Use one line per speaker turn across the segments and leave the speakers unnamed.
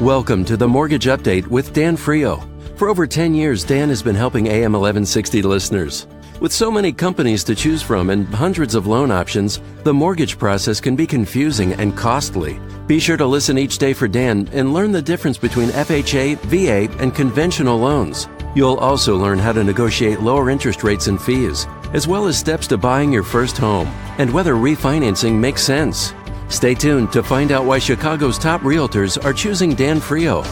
Welcome to the Mortgage Update with Dan Frio. For over 10 years, Dan has been helping AM 1160 listeners. With so many companies to choose from and hundreds of loan options, the mortgage process can be confusing and costly. Be sure to listen each day for Dan and learn the difference between FHA, VA, and conventional loans. You'll also learn how to negotiate lower interest rates and fees, as well as steps to buying your first home and whether refinancing makes sense. Stay tuned to find out why Chicago's top realtors are choosing Dan Frio.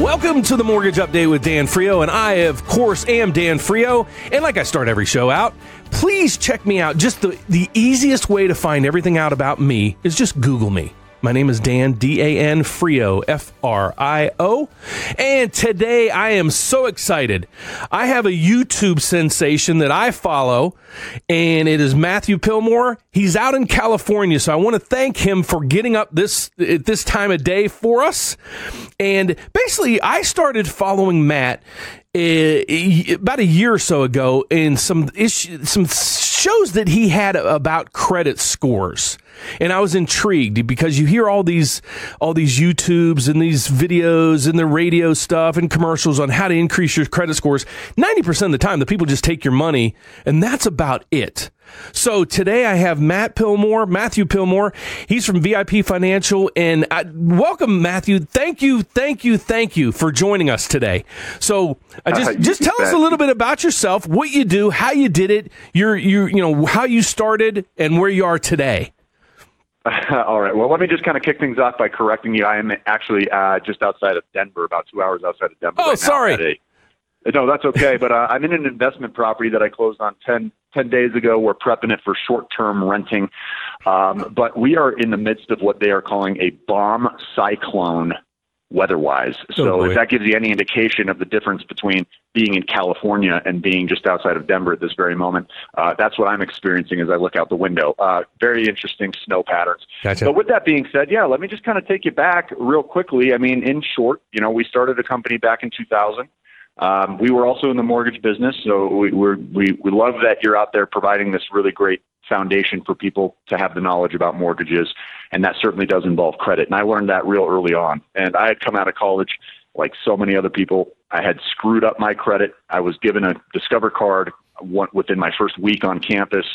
Welcome to the Mortgage Update with Dan Frio, and I, of course, am Dan Frio. And like I start every show out, please check me out. Just the easiest way to find everything out about me is just Google me. My name is Dan, D-A-N, Frio, F-R-I-O. And today I am so excited. I have a YouTube sensation that I follow, and it is Matthew Pillmore. He's out in California, so I want to thank him for getting up at this time of day for us. And basically, I started following Matt about a year or so ago in some shows that he had about credit scores. And I was intrigued because you hear all these YouTubes and these videos and the radio stuff and commercials on how to increase your credit scores. 90% of the time, the people just take your money, and that's about it. So today I have Matthew Pillmore. He's from VIP Financial, and welcome, Matthew. Thank you for joining us today. So just tell us a little bit about yourself, what you do, how you did it, how you started, and where you are today.
All right. Well, let me just kind of kick things off by correcting you. I am actually just outside of Denver, about 2 hours outside of Denver.
Oh, right sorry.
No, that's okay. But I'm in an investment property that I closed on 10 days ago. We're prepping it for short-term renting. But we are in the midst of what they are calling a bomb cyclone weather-wise. So if that gives you any indication of the difference between being in California and being just outside of Denver at this very moment, that's what I'm experiencing as I look out the window. Very interesting snow patterns.
Gotcha.
So with that being said, let me just kind of take you back real quickly. I mean, in short, we started a company back in 2000. We were also in the mortgage business, so we love that you're out there providing this really great foundation for people to have the knowledge about mortgages, and that certainly does involve credit. And I learned that real early on. And I had come out of college, like so many other people. I had screwed up my credit. I was given a Discover card within my first week on campus,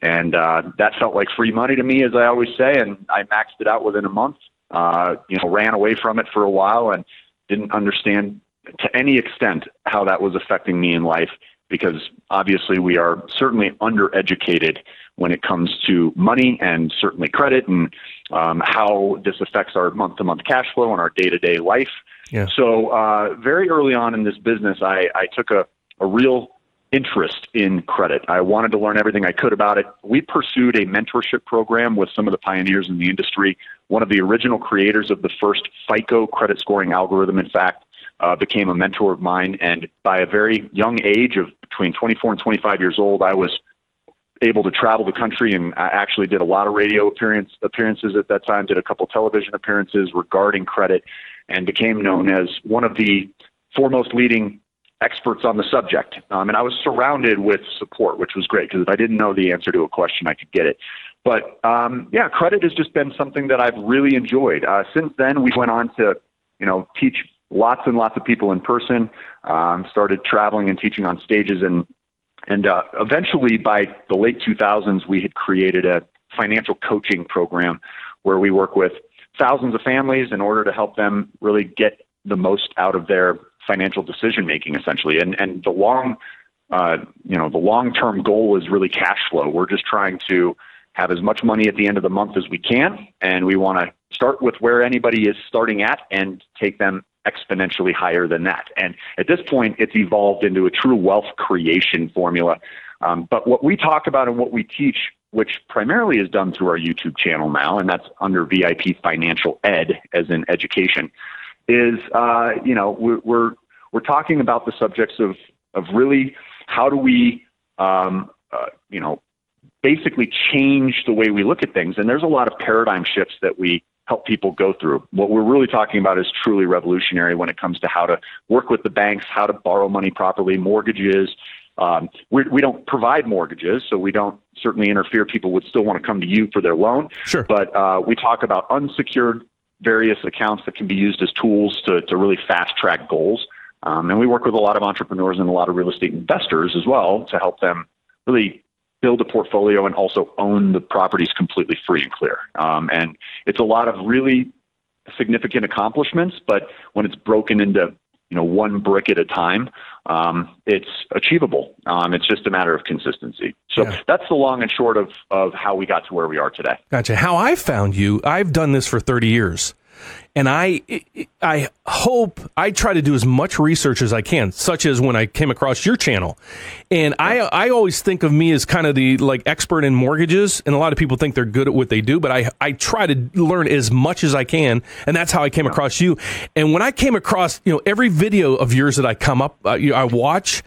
and that felt like free money to me, as I always say, and I maxed it out within a month, ran away from it for a while and didn't understand to any extent how that was affecting me in life, because obviously we are certainly undereducated when it comes to money and certainly credit and how this affects our month-to-month cash flow and our day-to-day life.
Yeah.
So very early on in this business, I took a real interest in credit. I wanted to learn everything I could about it. We pursued a mentorship program with some of the pioneers in the industry. One of the original creators of the first FICO credit scoring algorithm, in fact, became a mentor of mine. And by a very young age of between 24 and 25 years old, I was able to travel the country, and I actually did a lot of radio appearances at that time, did a couple television appearances regarding credit, and became known as one of the foremost leading experts on the subject. And I was surrounded with support, which was great, because if I didn't know the answer to a question, I could get it. But credit has just been something that I've really enjoyed. Since then, we went on to, teach lots and lots of people in person, started traveling and teaching on stages, and eventually by the late 2000s, we had created a financial coaching program where we work with thousands of families in order to help them really get the most out of their financial decision making, essentially. And the long-term goal is really cash flow. We're just trying to have as much money at the end of the month as we can, and we want to start with where anybody is starting at and take them exponentially higher than that. And at this point, it's evolved into a true wealth creation formula. But what we talk about and what we teach, which primarily is done through our YouTube channel now, and that's under VIP Financial Ed, as in education, is we're talking about the subjects of really how do we basically change the way we look at things. And there's a lot of paradigm shifts that we help people go through. What we're really talking about is truly revolutionary when it comes to how to work with the banks, how to borrow money properly, mortgages. We don't provide mortgages, so we don't certainly interfere. People would still want to come to you for their loan.
Sure.
But we talk about unsecured various accounts that can be used as tools to really fast track goals. And we work with a lot of entrepreneurs and a lot of real estate investors as well to help them really build a portfolio and also own the properties completely free and clear. And it's a lot of really significant accomplishments, but when it's broken into one brick at a time, it's achievable. It's just a matter of consistency. So that's the long and short of how we got to where we are today.
Gotcha. How I found you, I've done this for 30 years. And I hope I try to do as much research as I can, such as when I came across your channel. And I always think of me as kind of the expert in mortgages. And a lot of people think they're good at what they do, but I try to learn as much as I can. And that's how I came across you. And when I came across, every video of yours that I watch,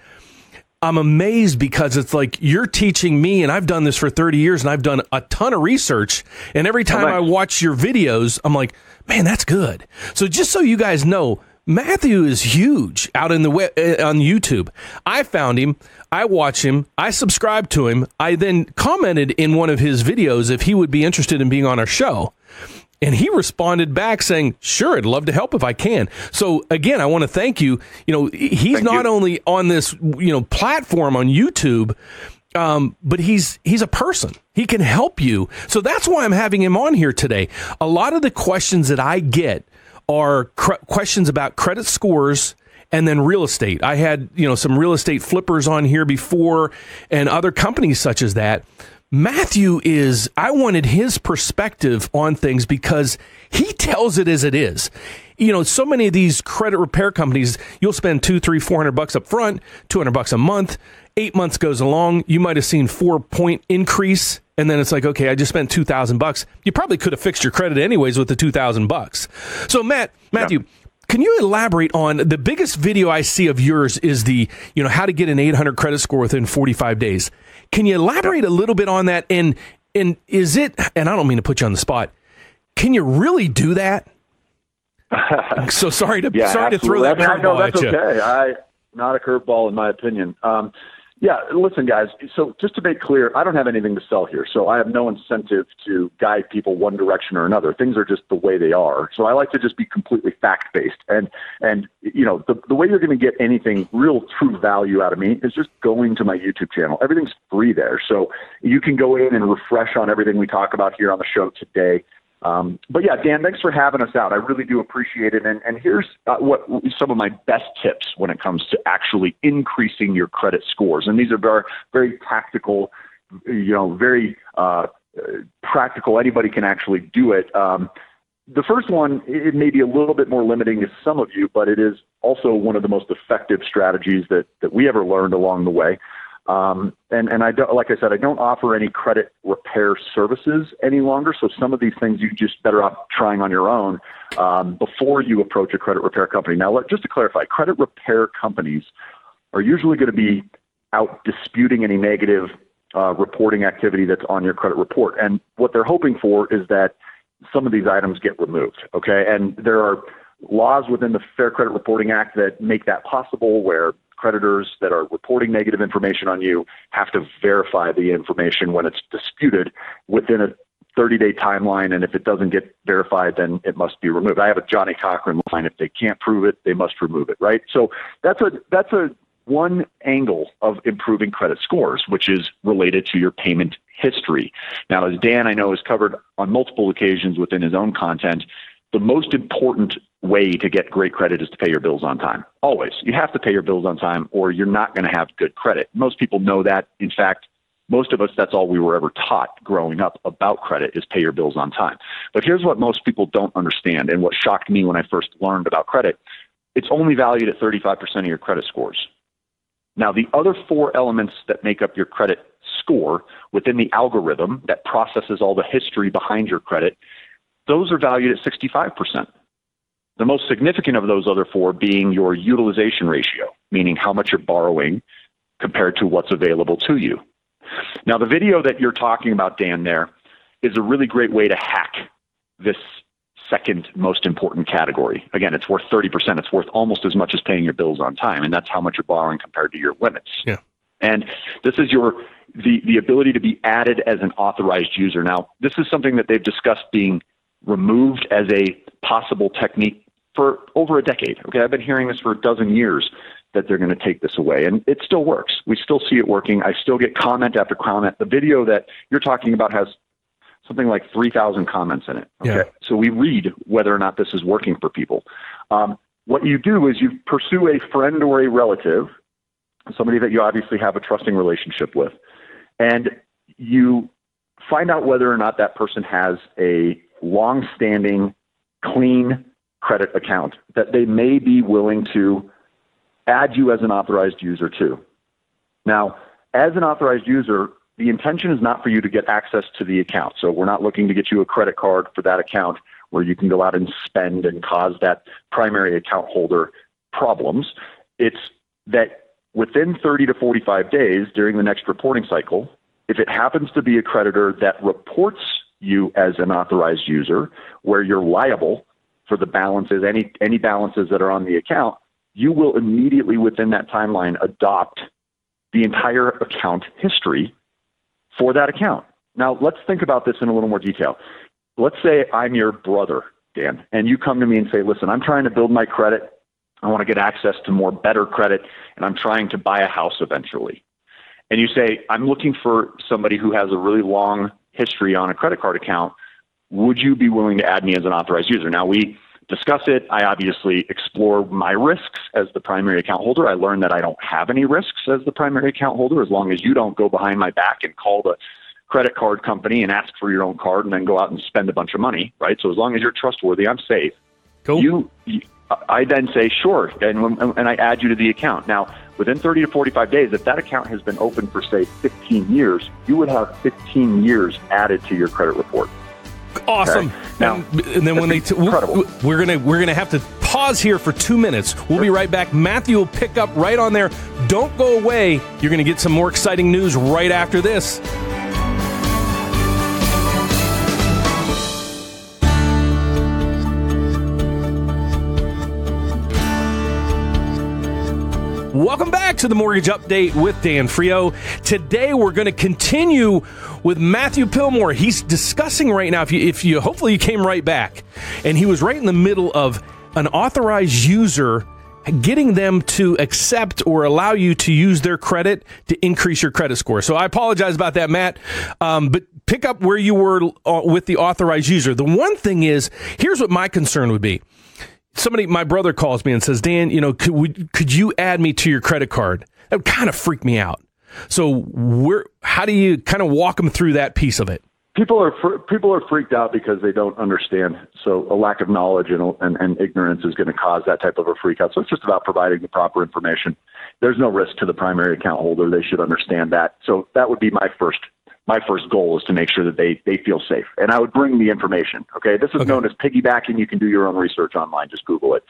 I'm amazed because it's like you're teaching me, and I've done this for 30 years and I've done a ton of research. And every time I watch your videos, I'm like, man, that's good. So just so you guys know, Matthew is huge out in the on YouTube. I found him. I watch him. I subscribe to him. I then commented in one of his videos if he would be interested in being on our show. And he responded back saying, sure, I'd love to help if I can. So again, I want to thank you. He's not only on this, platform on YouTube, but he's a person. He can help you. So that's why I'm having him on here today. A lot of the questions that I get are questions about credit scores and then real estate. I had, some real estate flippers on here before and other companies such as that. Matthew I wanted his perspective on things because he tells it as it is. So many of these credit repair companies, you'll spend $200, $300, $400 up front, $200 a month. 8 months goes along. You might have seen 4-point increase. And then it's like, okay, I just spent $2,000. You probably could have fixed your credit anyways with the $2,000. So Matthew, can you elaborate on the biggest video I see of yours is the, how to get an 800 credit score within 45 days. Can you elaborate a little bit on that? And is it, and I don't mean to put you on the spot, can you really do that? So sorry to throw that curveball at you.
Okay. Not a curveball in my opinion. Listen, guys. So just to make clear, I don't have anything to sell here. So I have no incentive to guide people one direction or another. Things are just the way they are. So I like to just be completely fact-based. And the way you're going to get anything real true value out of me is just going to my YouTube channel. Everything's free there. So you can go in and refresh on everything we talk about here on the show today. But yeah, Dan, thanks for having us out. I really do appreciate it. And here's what some of my best tips when it comes to actually increasing your credit scores. And these are very, very tactical, very practical. Anybody can actually do it. The first one, it may be a little bit more limiting to some of you, but it is also one of the most effective strategies that we ever learned along the way. And I don't, like I said, I don't offer any credit repair services any longer. So some of these things you just better off trying on your own before you approach a credit repair company. Now, just to clarify, credit repair companies are usually going to be out disputing any negative reporting activity that's on your credit report. And what they're hoping for is that some of these items get removed. Okay. And there are laws within the Fair Credit Reporting Act that make that possible, where creditors that are reporting negative information on you have to verify the information when it's disputed within a 30-day timeline. And if it doesn't get verified, then it must be removed. I have a Johnny Cochran line. If they can't prove it, they must remove it. Right. So that's a one angle of improving credit scores, which is related to your payment history. Now, as Dan, I know, has covered on multiple occasions within his own content, the most important way to get great credit is to pay your bills on time. Always. You have to pay your bills on time or you're not going to have good credit. Most people know that. In fact, most of us, that's all we were ever taught growing up about credit is pay your bills on time. But here's what most people don't understand and what shocked me when I first learned about credit. It's only valued at 35% of your credit scores. Now, the other 4 elements that make up your credit score within the algorithm that processes all the history behind your credit, those are valued at 65%. The most significant of those other 4 being your utilization ratio, meaning how much you're borrowing compared to what's available to you. Now, the video that you're talking about, Dan, there is a really great way to hack this second most important category. Again, it's worth 30%. It's worth almost as much as paying your bills on time, and that's how much you're borrowing compared to your limits.
Yeah.
And this is the ability to be added as an authorized user. Now, this is something that they've discussed being removed as a possible technique for over a decade. Okay, I've been hearing this for a dozen years that they're going to take this away, and it still works. We still see it working. I still get comment after comment. The video that you're talking about has something like 3,000 comments in it. Okay,
Yeah.
so we read whether or not this is working for people. What you do is you pursue a friend or a relative, somebody that you obviously have a trusting relationship with, and you find out whether or not that person has a long-standing, clean credit account that they may be willing to add you as an authorized user to. Now, as an authorized user, the intention is not for you to get access to the account. So we're not looking to get you a credit card for that account where you can go out and spend and cause that primary account holder problems. It's that within 30 to 45 days during the next reporting cycle, if it happens to be a creditor that reports you as an authorized user where you're liable for the balances, any balances that are on the account, you will immediately within that timeline adopt the entire account history for that account. Now, let's think about this in a little more detail. Let's say I'm your brother, Dan, and you come to me and say, listen, I'm trying to build my credit. I want to get access to more better credit, and I'm trying to buy a house eventually. And you say, I'm looking for somebody who has a really long history on a credit card account. Would you be willing to add me as an authorized user? Now, we discuss it. I obviously explore my risks as the primary account holder. I learned that I don't have any risks as the primary account holder as long as you don't go behind my back and call the credit card company and ask for your own card and then go out and spend a bunch of money, right? So as long as you're trustworthy, I'm safe.
Cool.
I then say, sure, and I add you to the account. Now, within 30 to 45 days, if that account has been open for, say, 15 years, you would have 15 years added to your credit report.
Awesome.
Okay. Now,
and then when we're gonna have to pause here for 2 minutes. We'll be right back. Matthew will pick up right on there. Don't go away. You're gonna get some more exciting news right after this. Welcome back to the Mortgage Update with Dan Frio. Today we're going to continue with Matthew Pillmore. He's discussing right now, if you hopefully you came right back, and he was right in the middle of an authorized user getting them to accept or allow you to use their credit to increase your credit score. So I apologize about that, Matt, but pick up where you were with the authorized user. The one thing is, here's what my concern would be. My brother calls me and says, Dan, could you add me to your credit card? That would kind of freak me out. So how do you kind of walk them through that piece of it?
People are freaked out because they don't understand. So a lack of knowledge and ignorance is going to cause that type of a freak out. So it's just about providing the proper information. There's no risk to the primary account holder. They should understand that. So that would be my first goal, is to make sure that they feel safe. And I would bring the information. Okay. This is known as piggybacking. You can do your own research online. Just Google it.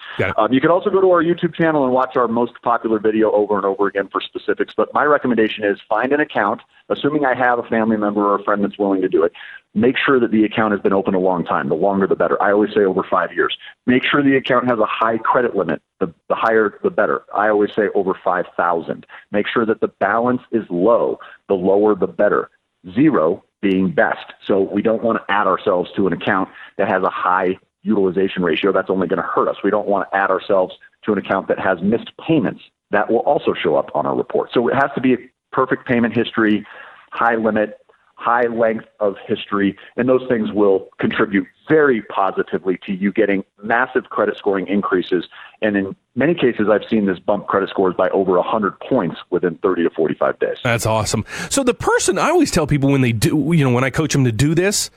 You can also go to our YouTube channel and watch our most popular video over and over again for specifics. But my recommendation is find an account, assuming I have a family member or a friend that's willing to do it. Make sure that the account has been open a long time. The longer, the better. I always say over 5 years. Make sure the account has a high credit limit. The higher, the better. I always say over 5,000. Make sure that the balance is low. The lower, the better. 0 being best. So we don't want to add ourselves to an account that has a high utilization ratio. That's only going to hurt us. We don't want to add ourselves to an account that has missed payments. That will also show up on our report. So it has to be a perfect payment history, high limit, high length of history, and those things will contribute very positively to you getting massive credit scoring increases. And in many cases, I've seen this bump credit scores by over 100 points within 30 to 45 days.
That's awesome. So the person, I always tell people when they do, when I coach them to do this,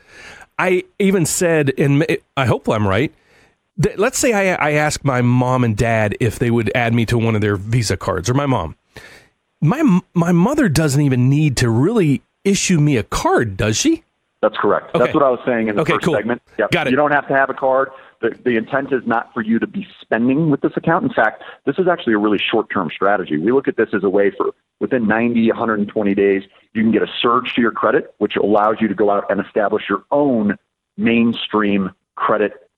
I even said, and I hope I'm right, that let's say I ask my mom and dad if they would add me to one of their Visa cards, or my mom. My mother doesn't even need to really issue me a card, does she?
That's correct. Okay. That's what I was saying in the first segment. Yep.
Got it.
You don't have to have a card. The intent is not for you to be spending with this account. In fact, this is actually a really short-term strategy. We look at this as a way for within 90, 120 days, you can get a surge to your credit, which allows you to go out and establish your own mainstream credit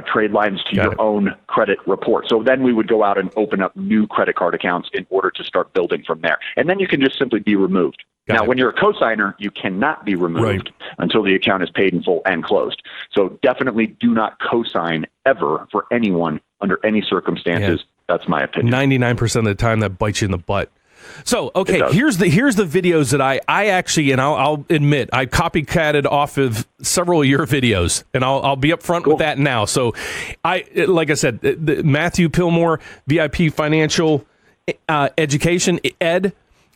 trade lines to your own credit report. So then we would go out and open up new credit card accounts in order to start building from there. And then you can just simply be removed. Now, when you're a cosigner, you cannot be removed until the account is paid in full and closed. So definitely do not cosign ever for anyone under any circumstances. Yeah. That's my opinion.
99% of the time that bites you in the butt. So, okay, here's the videos that I actually, and I'll admit, I copycatted off of several of your videos, and I'll be upfront with that now. So, like I said, Matthew Pillmore, VIP Financial Education, Ed,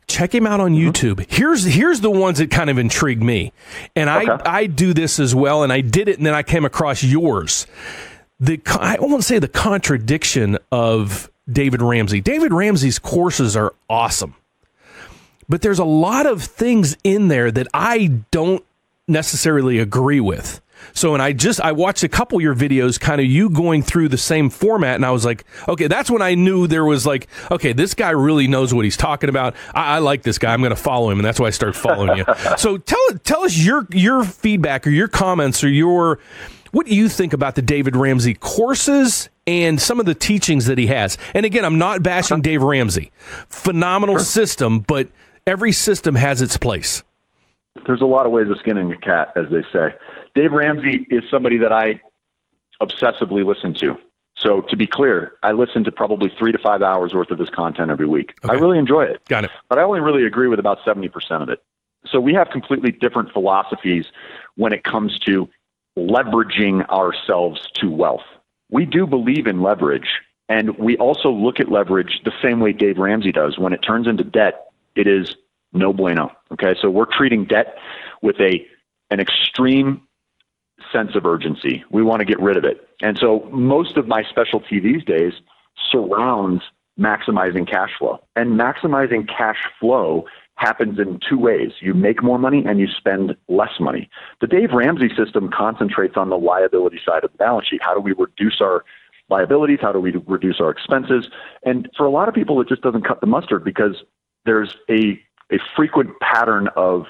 check him out on YouTube. Here's the ones that kind of intrigued me, and I do this as well, and I did it, and then I came across yours. I won't say the contradiction of David Ramsey. David Ramsey's courses are awesome, but there's a lot of things in there that I don't necessarily agree with. So, and I watched a couple of your videos, kind of you going through the same format, and I was like, okay, that's when I knew there was like, okay, this guy really knows what he's talking about. I like this guy. I'm going to follow him, and that's why I started following you. So tell us your feedback or your comments or what do you think about the David Ramsey courses and some of the teachings that he has? And again, I'm not bashing Dave Ramsey. Phenomenal system, but every system has its place.
There's a lot of ways of skinning a cat, as they say. Dave Ramsey is somebody that I obsessively listen to. So to be clear, I listen to probably 3 to 5 hours worth of his content every week. Okay. I really enjoy it.
Got it.
But I only really agree with about 70% of it. So we have completely different philosophies when it comes to leveraging ourselves to wealth. We do believe in leverage, and we also look at leverage the same way Dave Ramsey does. When it turns into debt, it is no bueno. Okay, so we're treating debt with an extreme sense of urgency. We want to get rid of it. And so most of my specialty these days surrounds maximizing cash flow. And maximizing cash flow happens in 2 ways. You make more money and you spend less money. The Dave Ramsey system concentrates on the liability side of the balance sheet. How do we reduce our liabilities? How do we reduce our expenses? And for a lot of people, it just doesn't cut the mustard because there's a frequent pattern of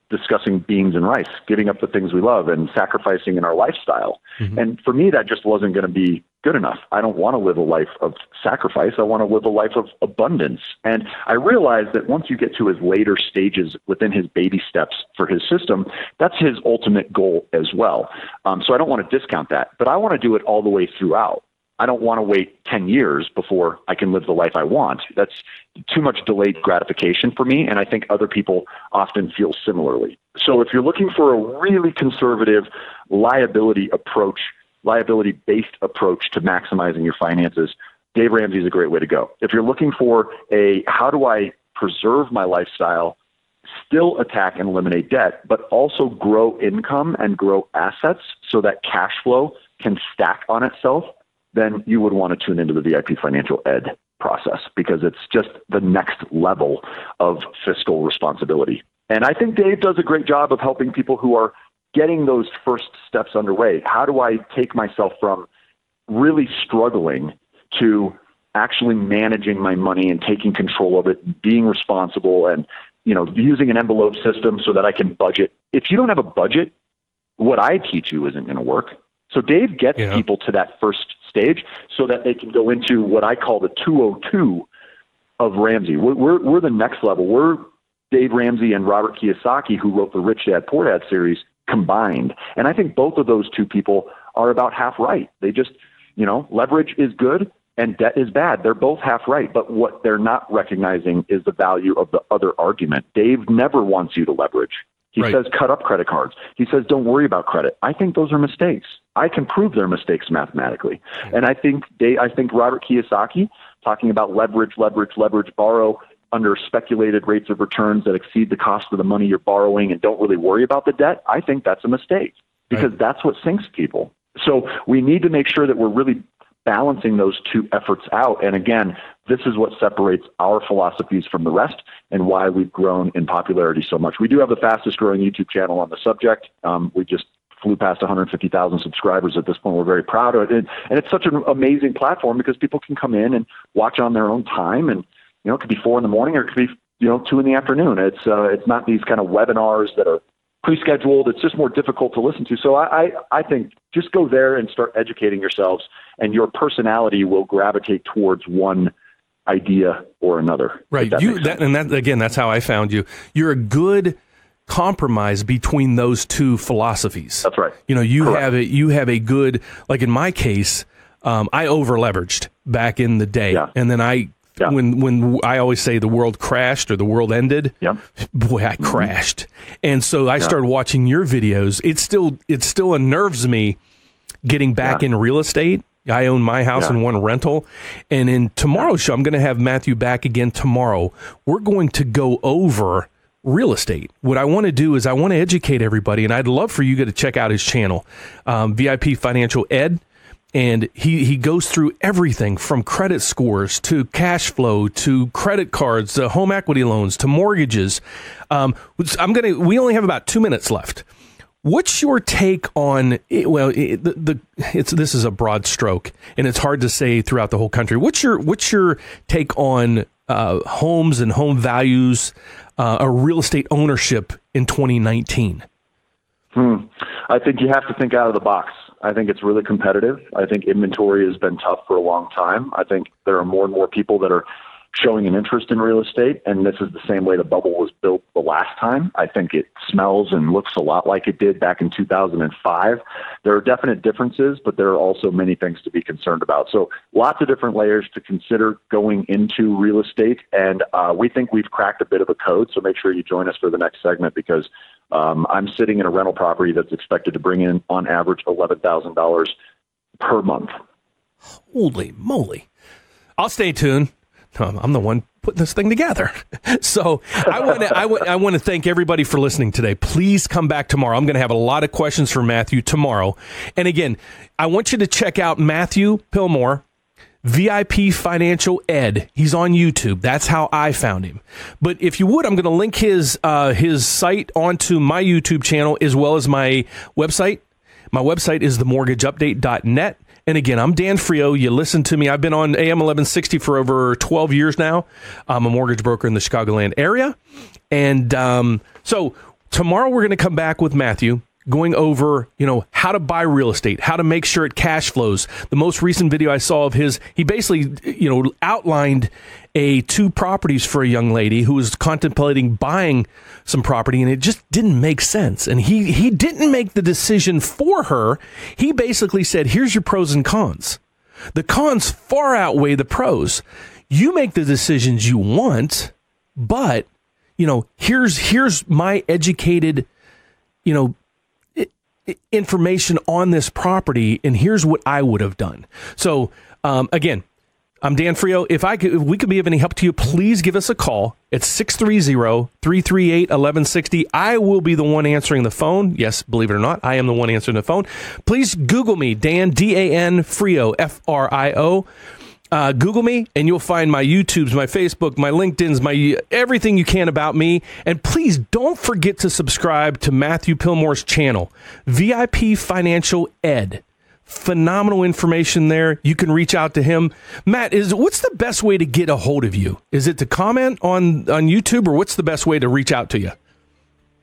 discussing beans and rice, giving up the things we love and sacrificing in our lifestyle. Mm-hmm. And for me, that just wasn't going to be good enough. I don't want to live a life of sacrifice. I want to live a life of abundance. And I realized that once you get to his later stages within his baby steps for his system, that's his ultimate goal as well. So I don't want to discount that, but I want to do it all the way throughout. I don't want to wait 10 years before I can live the life I want. That's too much delayed gratification for me, and I think other people often feel similarly. So if you're looking for a really conservative liability-based approach to maximizing your finances, Dave Ramsey is a great way to go. If you're looking for how do I preserve my lifestyle, still attack and eliminate debt, but also grow income and grow assets so that cash flow can stack on itself, then you would want to tune into the VIP Financial Ed process because it's just the next level of fiscal responsibility. And I think Dave does a great job of helping people who are getting those first steps underway. How do I take myself from really struggling to actually managing my money and taking control of it, being responsible and, using an envelope system so that I can budget. If you don't have a budget, what I teach you isn't going to work. So Dave gets people to that first stage so that they can go into what I call the 202 of Ramsey. We're the next level. We're Dave Ramsey and Robert Kiyosaki, who wrote the Rich Dad, Poor Dad series, combined. And I think both of those two people are about half right. They just, leverage is good and debt is bad. They're both half right. But what they're not recognizing is the value of the other argument. Dave never wants you to leverage. He says, cut up credit cards. He says, don't worry about credit. I think those are mistakes. I can prove they're mistakes mathematically. And I think Robert Kiyosaki, talking about leverage, borrow under speculated rates of returns that exceed the cost of the money you're borrowing and don't really worry about the debt. I think that's a mistake because that's what sinks people. So we need to make sure that we're really balancing those two efforts out. And again, this is what separates our philosophies from the rest and why we've grown in popularity so much. We do have the fastest growing YouTube channel on the subject. We just flew past 150,000 subscribers at this point. We're very proud of it. And it's such an amazing platform because people can come in and watch on their own time. And, it could be 4 a.m. or it could be, 2 p.m. It's not these kind of webinars that are pre-scheduled. It's just more difficult to listen to. So I think just go there and start educating yourselves, and your personality will gravitate towards one idea or another.
Right. That's how I found you. You're a good compromise between those two philosophies.
That's right.
You have a good, like in my case, I over leveraged back in the day. Yeah. And then when I always say the world crashed or the world ended, boy, I crashed. And so I started watching your videos. It still unnerves me getting back in real estate. I own my house and one rental. And in tomorrow's show, I'm going to have Matthew back again tomorrow. We're going to go over real estate. What I want to do is I want to educate everybody, and I'd love for you to check out his channel, VIP Financial Ed. And he goes through everything from credit scores to cash flow to credit cards to home equity loans to mortgages. We only have about 2 minutes left. What's your take on? Well, this is a broad stroke, and it's hard to say throughout the whole country. What's your take on homes and home values, or real estate ownership in 2019?
I think you have to think out of the box. I think it's really competitive. I think inventory has been tough for a long time. I think there are more and more people that are showing an interest in real estate, and this is the same way the bubble was built the last time. I think it smells and looks a lot like it did back in 2005. There are definite differences, but there are also many things to be concerned about. So lots of different layers to consider going into real estate, and we think we've cracked a bit of a code, so make sure you join us for the next segment, because I'm sitting in a rental property that's expected to bring in, on average, $11,000 per month.
Holy moly. I'll stay tuned. I'm the one putting this thing together. So I want to thank everybody for listening today. Please come back tomorrow. I'm going to have a lot of questions for Matthew tomorrow. And again, I want you to check out Matthew Pillmore, VIP Financial Ed. He's on YouTube. That's how I found him. But if you would, I'm going to link his site onto my YouTube channel as well as my website. My website is themortgageupdate.net. And again, I'm Dan Frio. You listen to me. I've been on AM 1160 for over 12 years now. I'm a mortgage broker in the Chicagoland area. And so tomorrow we're going to come back with Matthew going over, how to buy real estate, how to make sure it cash flows. The most recent video I saw of his, he basically, outlined 2 properties for a young lady who was contemplating buying some property, and it just didn't make sense. And he didn't make the decision for her. He basically said, here's your pros and cons. The cons far outweigh the pros. You make the decisions you want, but, here's my educated, information on this property, and here's what I would have done. So, again, I'm Dan Frio. If we could be of any help to you, please give us a call at 630-338-1160. I will be the one answering the phone. Yes, believe it or not, I am the one answering the phone. Please Google me, Dan, D-A-N, Frio, F-R-I-O. Google me, and you'll find my YouTubes, my Facebook, my LinkedIn's, my everything you can about me. And please don't forget to subscribe to Matthew Pillmore's channel, VIP Financial Ed. Phenomenal information there. You can reach out to him. Matt, what's the best way to get a hold of you? Is it to comment on YouTube, or what's the best way to reach out to you?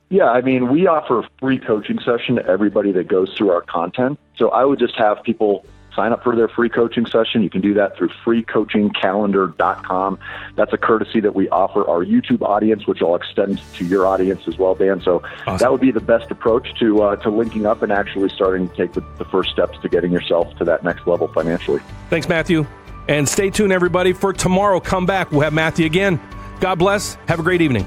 Yeah, we offer a free coaching session to everybody that goes through our content. So I would just have people sign up for their free coaching session. You can do that through freecoachingcalendar.com. That's a courtesy that we offer our YouTube audience, which I'll extend to your audience as well, Dan. So awesome. That would be the best approach to linking up and actually starting to take the first steps to getting yourself to that next level financially.
Thanks, Matthew. And stay tuned, everybody, for tomorrow. Come back. We'll have Matthew again. God bless. Have a great evening.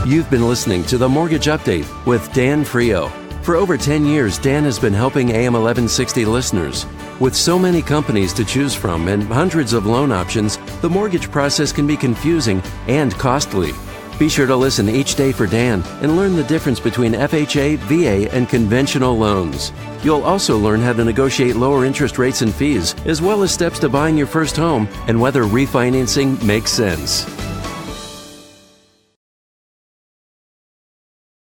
You've been listening to The Mortgage Update with Dan Frio. For over 10 years, Dan has been helping AM 1160 listeners. With so many companies to choose from and hundreds of loan options, the mortgage process can be confusing and costly. Be sure to listen each day for Dan and learn the difference between FHA, VA, and conventional loans. You'll also learn how to negotiate lower interest rates and fees, as well as steps to buying your first home and whether refinancing makes sense.